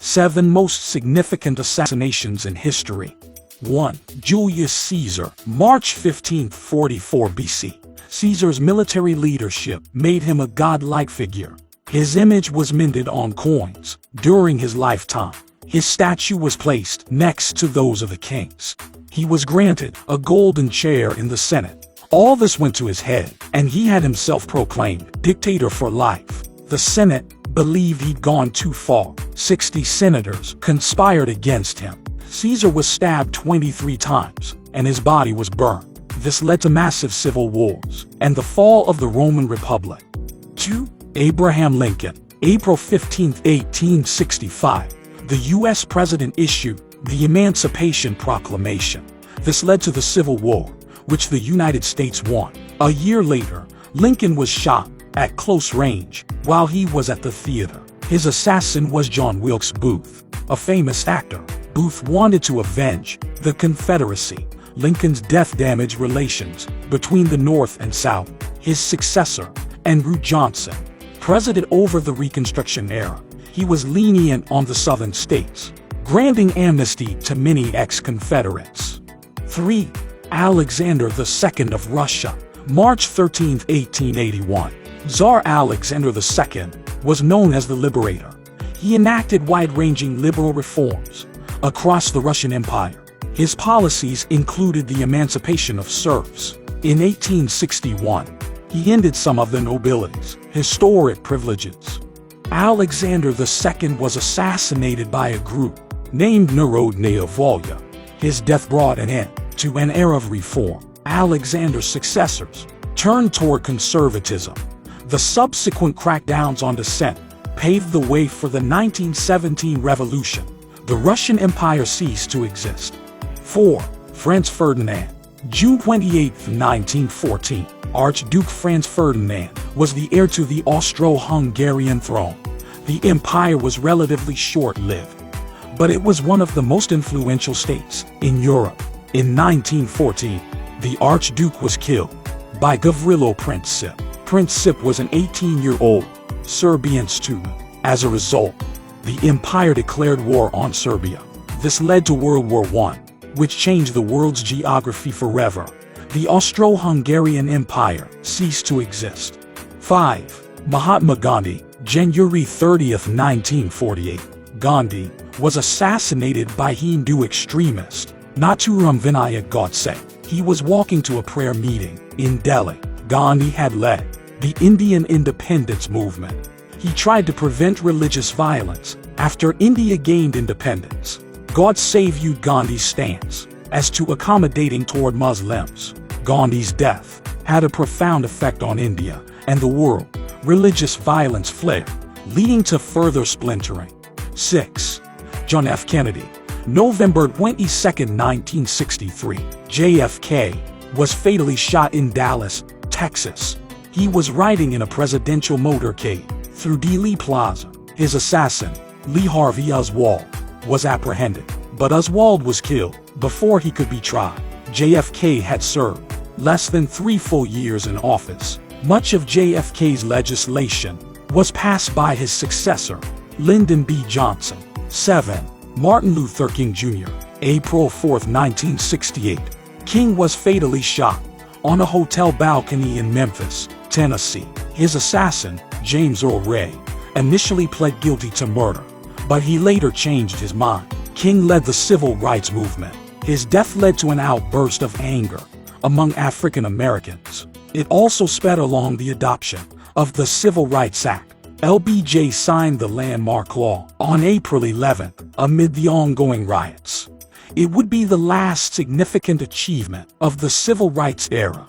7 Most significant assassinations in history. 1. Julius Caesar, March 15, 44 BC. Caesar's military leadership made him a godlike figure. His image was minted on coins during his lifetime. His statue was placed next to those of the kings. He was granted a golden chair in the Senate. All this went to his head, and he had himself proclaimed dictator for life. The Senate believed he'd gone too far. 60 senators conspired against him. Caesar was stabbed 23 times, and his body was burned. This led to massive civil wars and the fall of the Roman Republic. 2. Abraham Lincoln, April 15, 1865. The U.S. president issued the Emancipation Proclamation. This led to the Civil War, which the United States won. A year later, Lincoln was shot at close range while he was at the theater. His assassin was John Wilkes Booth, a famous actor. Booth wanted to avenge the Confederacy. Lincoln's death damaged relations between the North and South. His successor, Andrew Johnson, president over the Reconstruction era, he was lenient on the southern states, granting amnesty to many ex-Confederates. 3. Alexander II of Russia, March 13, 1881. Tsar Alexander II was known as the Liberator. He enacted wide-ranging liberal reforms across the Russian Empire. His policies included the emancipation of serfs. In 1861, he ended some of the nobility's historic privileges. Alexander II was assassinated by a group named Narodnaya Volya. His death brought an end to an era of reform. Alexander's successors turned toward conservatism. The subsequent crackdowns on dissent paved the way for the 1917 revolution. The Russian Empire ceased to exist. 4. Franz Ferdinand, June 28, 1914. Archduke Franz Ferdinand was the heir to the Austro-Hungarian throne. The empire was relatively short-lived, but it was one of the most influential states in Europe. In 1914, the Archduke was killed by Gavrilo Princip. Princip was an 18-year-old Serbian student. As a result, the empire declared war on Serbia. This led to World War I, which changed the world's geography forever. The Austro-Hungarian Empire ceased to exist. 5. Mahatma Gandhi, January 30, 1948. Gandhi was assassinated by Hindu extremist Naturam Vinayak Godse. He was walking to a prayer meeting in Delhi. Gandhi had led the Indian independence movement. He tried to prevent religious violence after India gained independence. Godse viewed Gandhi's stance as too accommodating toward Muslims. Gandhi's death had a profound effect on India and the world. Religious violence flared, leading to further splintering. 6. John F. Kennedy, November 22, 1963. JFK was fatally shot in Dallas, Texas. He was riding in a presidential motorcade through Dealey Plaza. His assassin, Lee Harvey Oswald, was apprehended, but Oswald was killed before he could be tried. JFK had served less than 3 full years in office. Much of JFK's legislation was passed by his successor, Lyndon B. Johnson. 7. Martin Luther King Jr., April 4, 1968. King was fatally shot on a hotel balcony in Memphis, Tennessee. His assassin, James Earl Ray, initially pled guilty to murder, but he later changed his mind. King led the civil rights movement. His death led to an outburst of anger among African Americans. It also sped along the adoption of the Civil Rights Act. LBJ signed the landmark law on April 11 amid the ongoing riots. It would be the last significant achievement of the civil rights era.